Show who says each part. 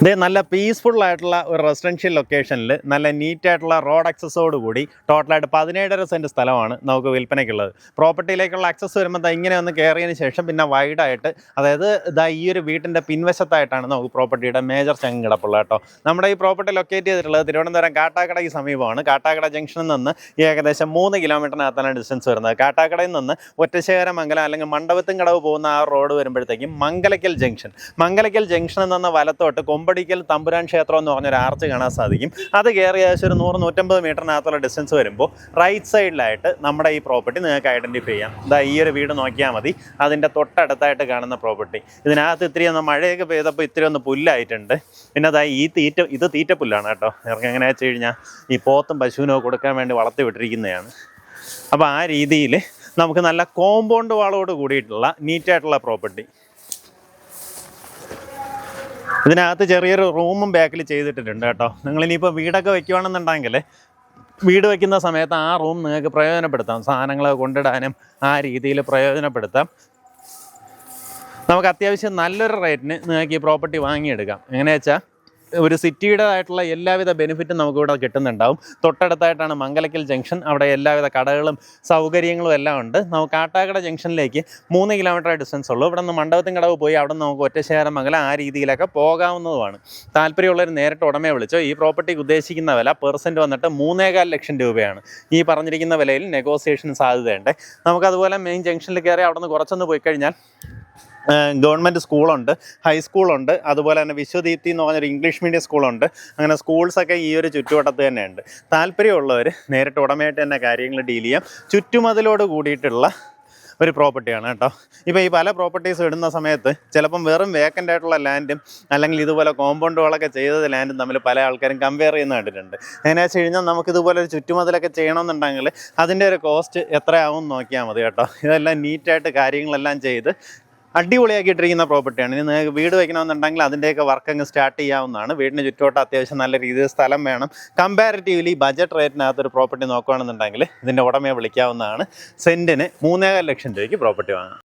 Speaker 1: ഇത് നല്ല പീസ്ഫുൾ ആയിട്ടുള്ള ഒരു റെസിഡൻഷ്യൽ ലൊക്കേഷനിൽ നല്ല നീറ്റായിട്ടുള്ള റോഡ് ആക്സസോട് കൂടി ടോട്ടലായിട്ട് 17.5 സെൻറ്റ് സ്ഥലമാണ് നമുക്ക് വിൽപ്പനയ്ക്കുള്ളത്. പ്രോപ്പർട്ടിയിലേക്കുള്ള ആക്സസ് വരുമ്പോൾ ഇങ്ങനെ ഒന്ന് കയറിയതിന് ശേഷം പിന്നെ വൈഡായിട്ട്, അതായത് ഈ ഒരു വീട്ടിൻ്റെ പിൻവശത്തായിട്ടാണ് നമുക്ക് പ്രോപ്പർട്ടിയുടെ മേജർ ചങ്ക് കിടപ്പുള്ളത് കേട്ടോ. നമ്മുടെ ഈ പ്രോപ്പർട്ടി ലൊക്കേറ്റ് ചെയ്തിട്ടുള്ളത് തിരുവനന്തപുരം കാട്ടാക്കടയ്ക്ക് സമീപമാണ്. കാട്ടാക്കട ജംഗ്ഷനിൽ നിന്ന് ഏകദേശം 3 കിലോമീറ്ററിനകത്താണ് ഡിസ്റ്റൻസ് വരുന്നത്. കാട്ടാക്കടയിൽ നിന്ന് ഒറ്റശേഖരമംഗലം അല്ലെങ്കിൽ മണ്ഡപത്തിൻകടവ് പോകുന്ന ആ റോഡ് വരുമ്പോഴത്തേക്കും മംഗലയ്ക്കൽ ജംഗ്ഷനിൽ നിന്ന് വലത്തോട്ട് കൊമ്പടിക്കൽ തമ്പുരാൻ ക്ഷേത്രം എന്ന് പറഞ്ഞൊരു ആർച്ച് കാണാൻ സാധിക്കും. അത് കയറി ഏകദേശം ഒരു 100-150 മീറ്ററിനകത്തുള്ള ഡിസ്റ്റൻസ് വരുമ്പോൾ റൈറ്റ് സൈഡിലായിട്ട് നമ്മുടെ ഈ പ്രോപ്പർട്ടി നിങ്ങൾക്ക് ഐഡൻറ്റിഫൈ ചെയ്യാം. ഈ ഒരു വീട് നോക്കിയാൽ മതി, അതിൻ്റെ തൊട്ടടുത്തായിട്ട് കാണുന്ന പ്രോപ്പർട്ടി. ഇതിനകത്ത് ഇത്തിരി ഒന്ന് മഴയൊക്കെ പെയ്തപ്പോൾ ഇത്തിരി ഒന്ന് പുല്ലായിട്ടുണ്ട്. പിന്നെ ഇത് തീറ്റപ്പുല്ലാണ് കേട്ടോ. ഇവർക്ക് എങ്ങനെയാ വെച്ച് കഴിഞ്ഞാൽ ഈ പോത്തും പശുവിനോ കൊടുക്കാൻ വേണ്ടി വളർത്തി വിട്ടിരിക്കുന്നതാണ്. അപ്പോൾ ആ രീതിയിൽ നമുക്ക് നല്ല കോമ്പൗണ്ട് വാളോട് കൂടിയിട്ടുള്ള നീറ്റായിട്ടുള്ള പ്രോപ്പർട്ടി. ഇതിനകത്ത് ചെറിയൊരു റൂമും ബാക്കിൽ ചെയ്തിട്ടിട്ടുണ്ട് കേട്ടോ. നിങ്ങളിനിയിപ്പോൾ വീടൊക്കെ വയ്ക്കുകയാണെന്നുണ്ടെങ്കിൽ വീട് വയ്ക്കുന്ന സമയത്ത് ആ റൂം നിങ്ങൾക്ക് പ്രയോജനപ്പെടുത്താം, സാധനങ്ങൾ കൊണ്ടിടാനും ആ രീതിയിൽ പ്രയോജനപ്പെടുത്താം. നമുക്ക് അത്യാവശ്യം നല്ലൊരു റേറ്റിന് നിങ്ങൾക്ക് ഈ പ്രോപ്പർട്ടി വാങ്ങിയെടുക്കാം. എങ്ങനെയാ വെച്ചാൽ ഒരു സിറ്റിയുടേതായിട്ടുള്ള എല്ലാവിധ ബെനിഫിറ്റും നമുക്കിവിടെ കിട്ടുന്നുണ്ടാവും. തൊട്ടടുത്തായിട്ടാണ് മംഗലയ്ക്കൽ ജംഗ്ഷൻ. അവിടെ എല്ലാവിധ കടകളും സൗകര്യങ്ങളും എല്ലാം ഉണ്ട്. നമുക്ക് കാട്ടാക്കട ജംഗ്ഷനിലേക്ക് 3 കിലോമീറ്റർ ഡിസ്റ്റൻസ് ഉള്ളൂ. ഇവിടെ നിന്ന് മണ്ഡപത്തിൻകടവ് പോയി അവിടെ നിന്ന് നമുക്ക് ഒറ്റശേഖരമംഗലം ആ രീതിയിലൊക്കെ പോകാവുന്നതുമാണ്. താല്പര്യമുള്ളവർ നേരിട്ട് ഉടമയെ വിളിച്ചോ. ഈ പ്രോപ്പർട്ടിക്ക് ഉദ്ദേശിക്കുന്ന വില പെർസെൻറ്റ് വന്നിട്ട് 3.25 ലക്ഷം രൂപയാണ്. ഈ പറഞ്ഞിരിക്കുന്ന വിലയിൽ നെഗോസിയേഷൻ സാധ്യതയുണ്ട്. നമുക്കതുപോലെ മെയിൻ ജംഗ്ഷനിൽ കയറി അവിടെ നിന്ന് കുറച്ചൊന്ന് പോയി കഴിഞ്ഞാൽ ഗവൺമെൻറ് സ്കൂളുണ്ട്, ഹൈസ്കൂളുണ്ട്, അതുപോലെ തന്നെ വിശ്വദീപ്തി എന്ന് പറഞ്ഞൊരു ഇംഗ്ലീഷ് മീഡിയം സ്കൂളുണ്ട്. അങ്ങനെ സ്കൂൾസൊക്കെ ഈ ഒരു ചുറ്റുവട്ടത്ത് തന്നെയുണ്ട്. താല്പര്യമുള്ളവർ നേരിട്ട് ഉടമയായിട്ട് തന്നെ കാര്യങ്ങൾ ഡീൽ ചെയ്യാം. ചുറ്റുമതിലോട് കൂടിയിട്ടുള്ള ഒരു പ്രോപ്പർട്ടിയാണ് കേട്ടോ. ഇപ്പോൾ ഈ പല പ്രോപ്പർട്ടീസ് ഇടുന്ന സമയത്ത് ചിലപ്പം വെറും വേക്കൻ്റ് ആയിട്ടുള്ള ലാൻഡും അല്ലെങ്കിൽ ഇതുപോലെ കോമ്പൗണ്ടുകളൊക്കെ ചെയ്തത് ലാൻഡും തമ്മിൽ പല ആൾക്കാരും കമ്പയർ ചെയ്യുന്ന കണ്ടിട്ടുണ്ട്. എങ്ങനെയാ വെച്ച് കഴിഞ്ഞാൽ നമുക്കിതുപോലെ ഒരു ചുറ്റുമതിലൊക്കെ ചെയ്യണമെന്നുണ്ടെങ്കിൽ അതിൻ്റെ ഒരു കോസ്റ്റ് എത്രയാവും നോക്കിയാൽ മതി കേട്ടോ. ഇതെല്ലാം നീറ്റായിട്ട് കാര്യങ്ങളെല്ലാം ചെയ്ത് അടിപൊളിയാക്കിയിട്ടിരിക്കുന്ന പ്രോപ്പർട്ടിയാണ്. ഇനി നിങ്ങൾക്ക് വീട് വയ്ക്കണമെന്നുണ്ടെങ്കിൽ അതിൻ്റെയൊക്കെ വർക്ക് അങ്ങ് സ്റ്റാർട്ട് ചെയ്യാവുന്നതാണ്. വീടിന് ചുറ്റോട്ട് അത്യാവശ്യം നല്ല രീതിയിൽ സ്ഥലം വേണം. കമ്പാരിറ്റീവ്ലി ബജറ്റ് റേറ്റിനകത്തൊരു പ്രോപ്പർട്ടി നോക്കുകയാണെന്നുണ്ടെങ്കിൽ ഇതിൻ്റെ ഉടമയെ വിളിക്കാവുന്നതാണ്. സെൻറ്റിന് 3.25 ലക്ഷം രൂപയ്ക്ക് പ്രോപ്പർട്ടി വാങ്ങാം.